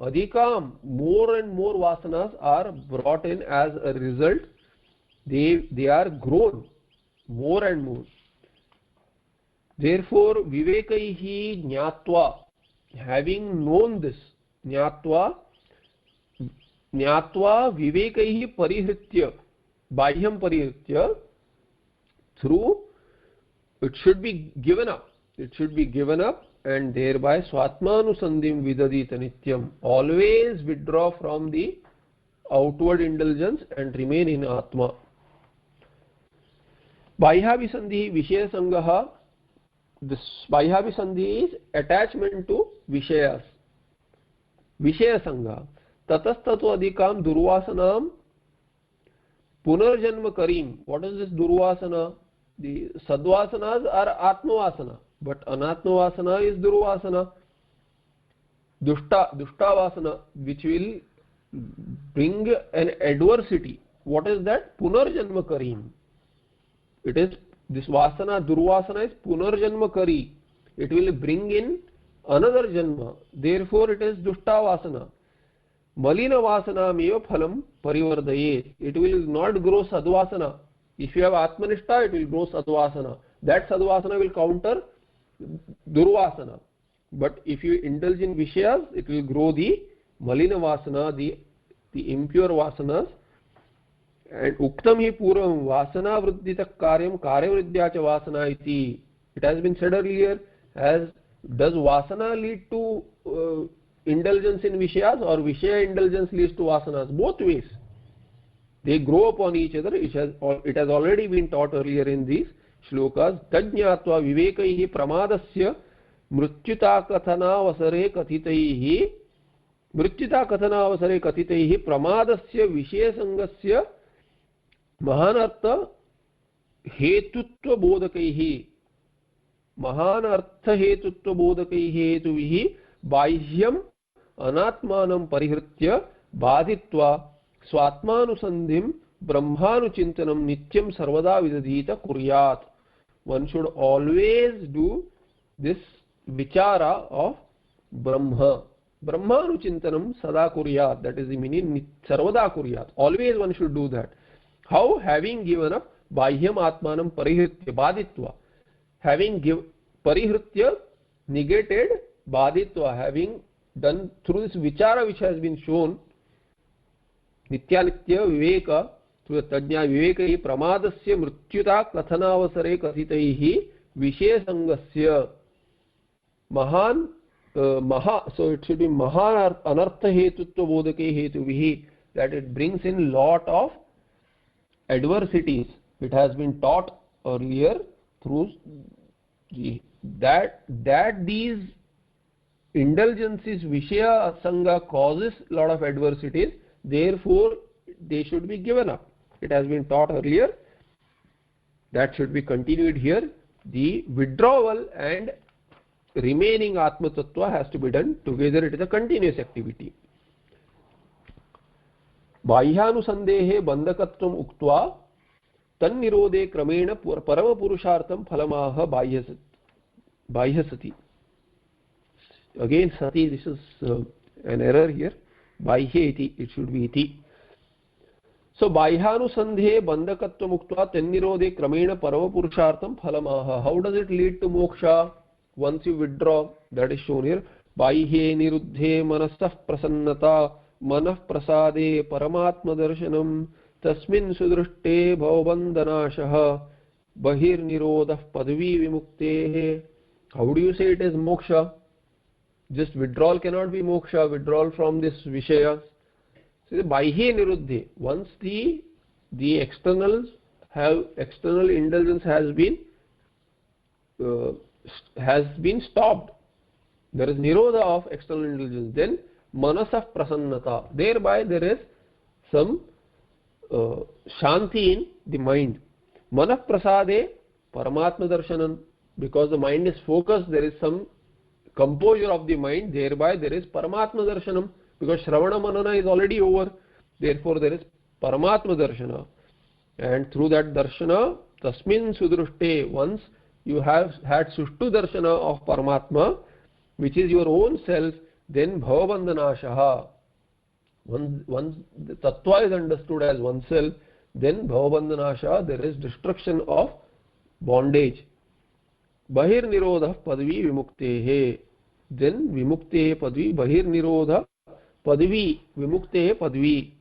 adhikam, more and more vasanas are brought in as a result. They are grown more and more. Therefore, vivekaihi jnatva, having known this, jnatva vivekaihi parihritya, bahyam parihritya, through it should be given up. It should be given up, and thereby swatmanusandhim vidadita nityam, always withdraw from the outward indulgence and remain in Atma. Bahyabhisandhi Vishaya Sangaha. This Bahyabhisandhi is attachment to Vishayas. Vishaya Sangha. Tatastatu adhikam durvasanam punarjanma karim. What is this durvasana? The sadvasanas are atmavasana, but anatmavasana is durvasana. Duštavasana, which will bring an adversity. What is that? Punarjanma karim. It is this vasana, durvasana is punarjanma kari. It will bring in another janma. Therefore, it is duštavasana. Malina vasana meva phalam parivardayet. It will not grow sadvasana. If you have atmanishta, it will grow sadvasana. That sadvasana will counter durvasana. But if you indulge in vishayas, it will grow the malina vasana, the impure vasanas. And uktam hi purvam vasana vriddhita karyam karya vriddhya cha vasana iti. It has been said earlier, does vasana lead to indulgence in vishayas, or vishaya indulgence leads to vasanas? Both ways. They grow upon each other. It has already been taught earlier in these shlokas. Tajñatva vivekaihi pramadasya mrityuta kathanavasare katitaihi pramadasya vishaya sangasya mahanartha hetutva bodhakaihi hetuvihi bahyam anatmanam parihritya badhitva swatmanusandhim brahmanuchintanam nityam sarvada vidadita kuryat. One should always do this vichara of Brahma. Brahmanuchintanam sada kuryat. That is the meaning, sarvada kuryat. Always one should do that. How? Having given up bahyam atmanam parihritya badhitva. Having parihritya, negated, badhitva, having done through this vichara which has been shown, nityanitya viveka, through the tajña vivekaihi pramadasya mrityuta kathanavasare kathitaihi vishaya sangasya so it should be mahan anartha hetutva bodhake hetuvihi, that it brings in lot of adversities. It has been taught earlier through that these indulgences, vishaya sangha, causes lot of adversities. Therefore, they should be given up. It has been taught earlier. That should be continued here. The withdrawal and remaining Atma Tattva has to be done together. It is a continuous activity. Bahyānusandehe bandhakatvam uktva tannirodhe kramena paramapurushartam phalamaha bahyasati. Again, sati, this is an error here. Baihye iti, it should be iti. So, bahyānusandhe bandhakatvam uktva tannirodhe kramena paramapurushartam phalamaha. How does it lead to moksha? Once you withdraw, that is shown here. Baihye niruddhe manasah prasannata manah prasade paramatma darshanam tasmin sudrushte bhavabandhanashah bahir nirodah padvi vimuktehe. How do you say it is moksha? Just withdrawal cannot be moksha, withdrawal from this vishayas. So, baihye niruddhe, once the external indulgence has been stopped, there is nirodha of external indulgence, then manasah prasannata, thereby there is some shanti in the mind. Manah prasade paramatma darshanam, because the mind is focused, there is some composure of the mind, thereby there is paramatma darshanam, because Shravana Manana is already over. Therefore there is Paramatma Darshana, and through that Darshana, Tasmin Sudrushte, once you have had Sushtu Darshana of Paramatma, which is your own self, then Bhavabandhanashaha. Once the Tattva is understood as oneself, then Bhavabandhanashaha, there is destruction of bondage. Bahir Nirodha Padvi Vimuktehe. Then Vimuktehe Padvi, Bahir Nirodha Padvi, Vimuktehe Padvi.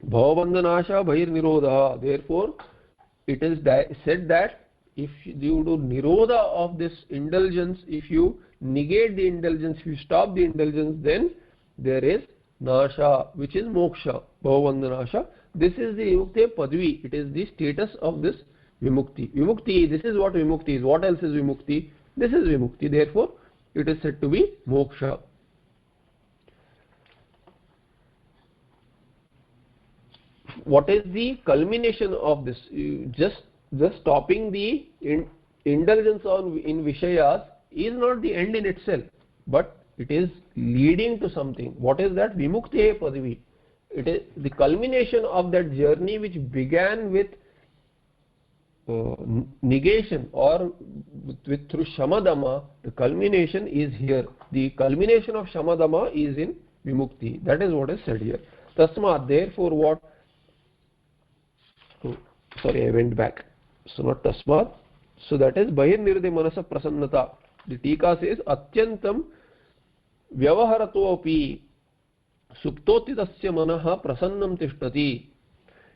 Bhavabandhanasha Bahir Nirodha. Therefore, it is said that if you do Nirodha of this indulgence, if you negate the indulgence, if you stop the indulgence, then there is Nasha, which is Moksha. Bhavabandhanasha. This is the Vimuktehe Padvi. It is the status of this Vimukti. Vimukti, this is what Vimukti is. What else is Vimukti? This is Vimukti. Therefore, it is said to be Moksha. What is the culmination of this? Just stopping the indulgence in Vishayas is not the end in itself, but it is leading to something. What is that? Vimuktehe Padvi. It is the culmination of that journey which began with negation or through Shamadama. The culmination is here. The culmination of Shamadama is in Vimukti. That is what is said here. Tasmat, therefore what? Oh, sorry, I went back. So not Tasmat. So that is Bahir Nirde Manasa Prasannata. The Tika says Atyantam Vyavaharato api Suptotitasya Manaha Prasannam Tishtati.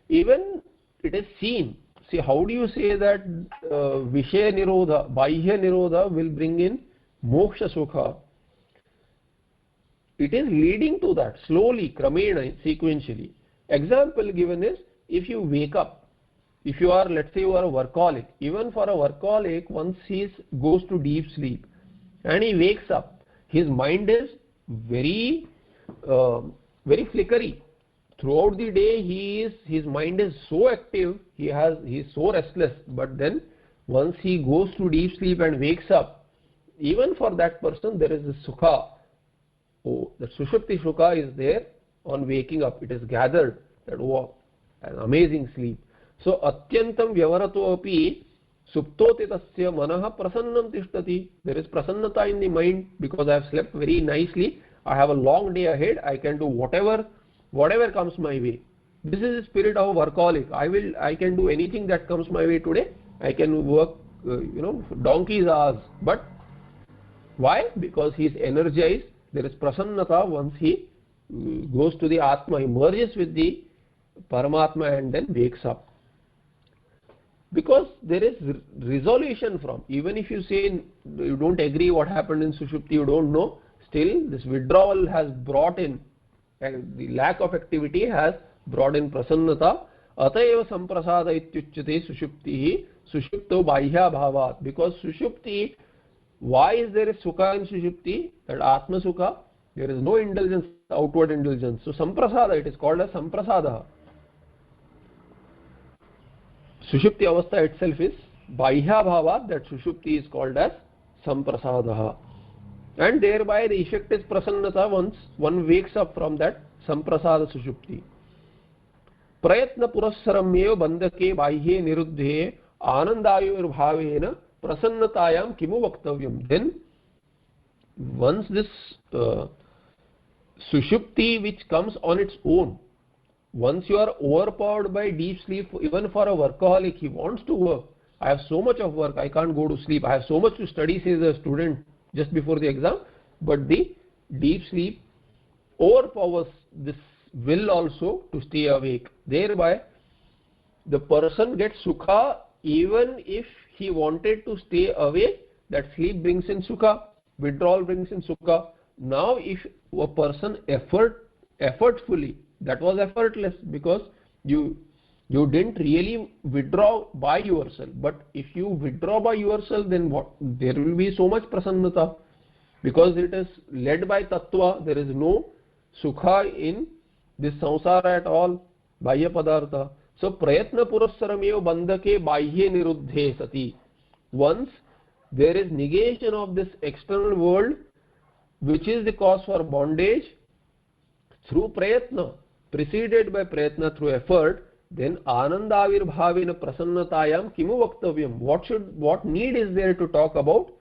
Even it is seen. See, how do you say that Vishaya Nirodha, Bahya Nirodha will bring in Moksha Sukha? It is leading to that slowly, Kramena, sequentially. Example given is, if you wake up, if you are, let's say you are a workaholic, even for a workaholic, once he goes to deep sleep and he wakes up, his mind is very flickery. Throughout the day, his mind is so active, he is so restless. But then, once he goes to deep sleep and wakes up, even for that person, there is a sukha. Oh, the Sushupti sukha is there on waking up. It is gathered that, oh, an amazing sleep. So, Atyantam Vyavarato api Suptotitasya Manaha Prasannam Tishtati. There is prasannata in the mind because I have slept very nicely. I have a long day ahead. I can do whatever comes my way. This is the spirit of a workaholic. I can do anything that comes my way today. I can work, donkey's hours. But why? Because he is energized. There is prasannata once he goes to the Atma, he merges with the Paramatma and then wakes up. Because there is resolution from, even if you say you don't agree what happened in Sushupti, you don't know, still this withdrawal has brought in, and the lack of activity has brought in prasannata. Atayeva samprasada ityuchyate sushuptihi sushupto bahya bhavat. Because sushupti, why is there a sukha in sushupti? That atma sukha, there is no indulgence, outward indulgence. So samprasada, it is called as samprasada. Sushupti avastha itself is bahya bhavat, that sushupti is called as samprasadaha. And thereby the effect is prasannata once one wakes up from that samprasada sushupti. Prayatna purassaramyev bandhake bahye niruddhe anandayur bhavena prasannatayam kimu vaktavyam. Then once this sushupti which comes on its own, once you are overpowered by deep sleep, even for a workaholic, he wants to work. I have so much of work, I can't go to sleep. I have so much to study, says a student just before the exam. But the deep sleep overpowers this will also to stay awake. Thereby, the person gets sukha even if he wanted to stay awake. That sleep brings in sukha, withdrawal brings in sukha. Now, if a person effortfully, that was effortless because you didn't really withdraw by yourself. But if you withdraw by yourself, then what? There will be so much prasannata. Because it is led by tattva, there is no sukha in this samsara at all, bahya padartha. So prayatna purassaramyev bandhake bahye niruddhe sati. Once there is negation of this external world, which is the cause for bondage, through prayatna, preceded by prayatna, through effort, then anandavirbhavena prasannatayam kimu vaktavyam. What need is there to talk about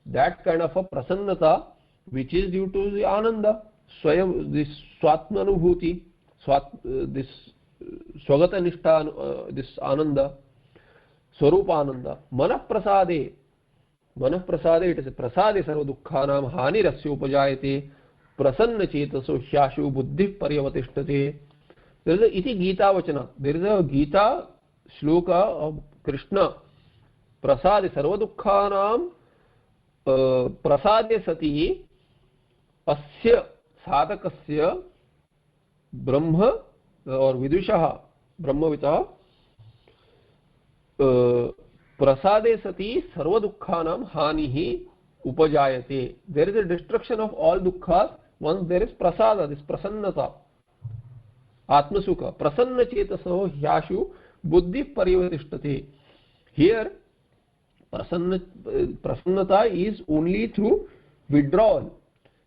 that kind of a prasannata which is due to the ananda, swayam, this swatmanubhuti, this swagata nishtha, this ananda, swarupananda. Manah prasade, it is a prasade sarva dukkhanam hani rasya upajayate prasanna chetaso hyashu buddhi paryavatishtate. There is a iti Gita vachana. There is a Gita shloka of Krishna. Prasade sarva dukkhanam prasade sati asya sadhakasya brahma or vidushaha brahmavitah prasade sati sarva dukkhanam hanihi upajayate. There is a destruction of all dukkhas once there is prasada, this prasannata, atmasukha. Prasanna chetasaho hyashu buddhi paryavatishtate. Here prasannata is only through withdrawal,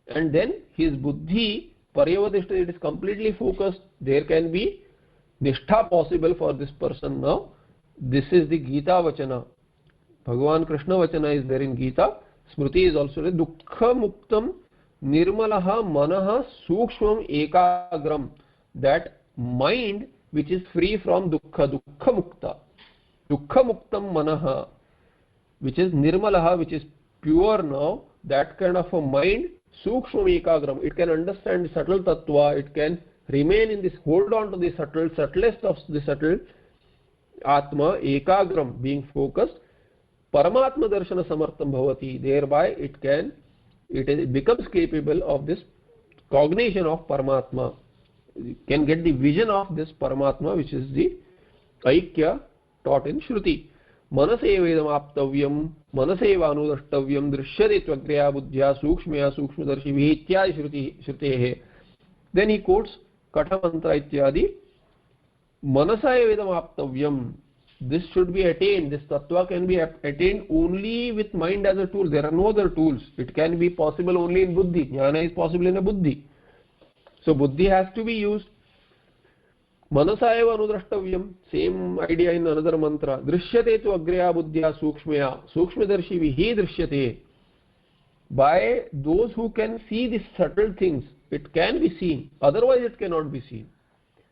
and then his buddhi paryavatishtate, it is completely focused. There can be nishtha possible for this person now. This is the Gita vachana. Bhagavan Krishna vachana is there in Gita. Smriti is also there. Dukkha muktam nirmalaha manaha sukshmam ekagram. That mind which is free from dukkha, dukkha mukta. Dukkha muktam manaha, which is nirmalaha, which is pure now. That kind of a mind, sukshmam ekagram. It can understand the subtle tattva. It can remain in this, hold on to the subtlest of the subtle atma, ekagram, being focused. Paramatma darshana samartham bhavati. Thereby it becomes capable of this cognition of Paramatma. You can get the vision of this Paramatma, which is the Aikya taught in Shruti. Manaseva idam aptavyam, manaseva anudashtavyam, drishyate tvagriya buddhya sukshmaya sukshmadarshi ityadi shrutehe. Then he quotes Katha mantra ityadi. Manasaya vedam aptavyam. This should be attained. This tattva can be attained only with mind as a tool. There are no other tools. It can be possible only in buddhi. Jnana is possible in a buddhi. So buddhi has to be used. Manasaya anudrashtavyam. Same idea in another mantra. Drishyate tu agreya buddhya sukshmaya. Sukshmadarshi vihi drishyate. By those who can see these subtle things, it can be seen. Otherwise it cannot be seen.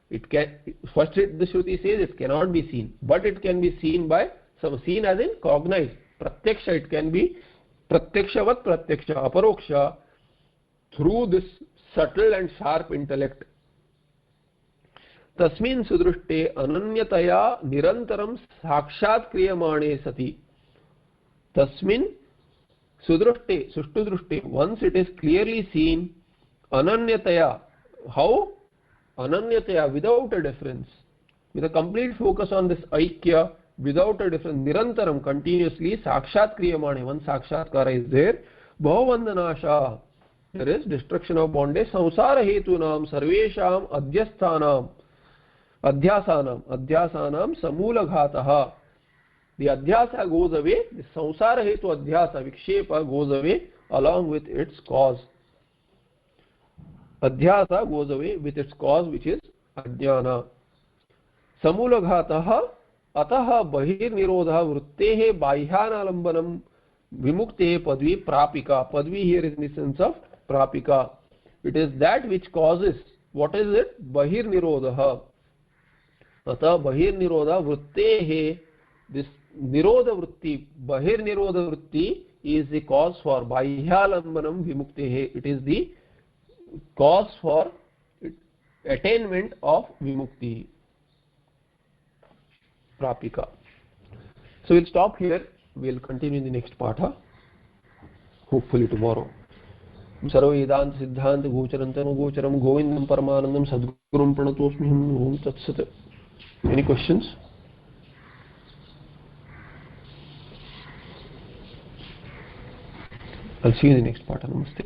It can, first the Shruti says it cannot be seen, but it can be seen by some, seen as in cognized. Pratyaksha, it can be pratyakshavat pratyaksha, aparoksha, through this subtle and sharp intellect. Tasmin sudrushte ananyataya nirantaram sakshat kriyamane sati. Tasmin sudrushte, sushtudrushte, once it is clearly seen, ananyataya, how? Ananyataya, without a difference, with a complete focus on this Aikya, without a difference, nirantaram, continuously, sakshat kriyamane, one sakshatkara is there, bhavavandanasha, there is destruction of bondage, samsara hetunam, sarvesham, adhyasanam, samulaghatah. The adhyasa goes away, the samsara hetu adhyasa, vikshepa goes away along with its cause. Adhyasa goes away with its cause, which is ajnana. Samulaghatah ataha bahir nirodha vruttehe bahyanalambanam vimuktehe padvi prapika. Padvi here is in the sense of prapika. It is that which causes, what is it? Bahir nirodha. Ataha bahir nirodha vruttehe. This nirodha vritti, bahir nirodha vritti is the cause for bahyanalambanam vimuktehe. It is the cause for attainment of vimukti, prapika. So we'll stop here. We'll continue in the next patha, hopefully tomorrow. Sarva Vedanta Siddhanta Gocharantam Gocharam Govindam Paramanandam Sadgurum Pranatosmiham Om Tat Sat. Any questions? I'll see you in the next patha. Namaste.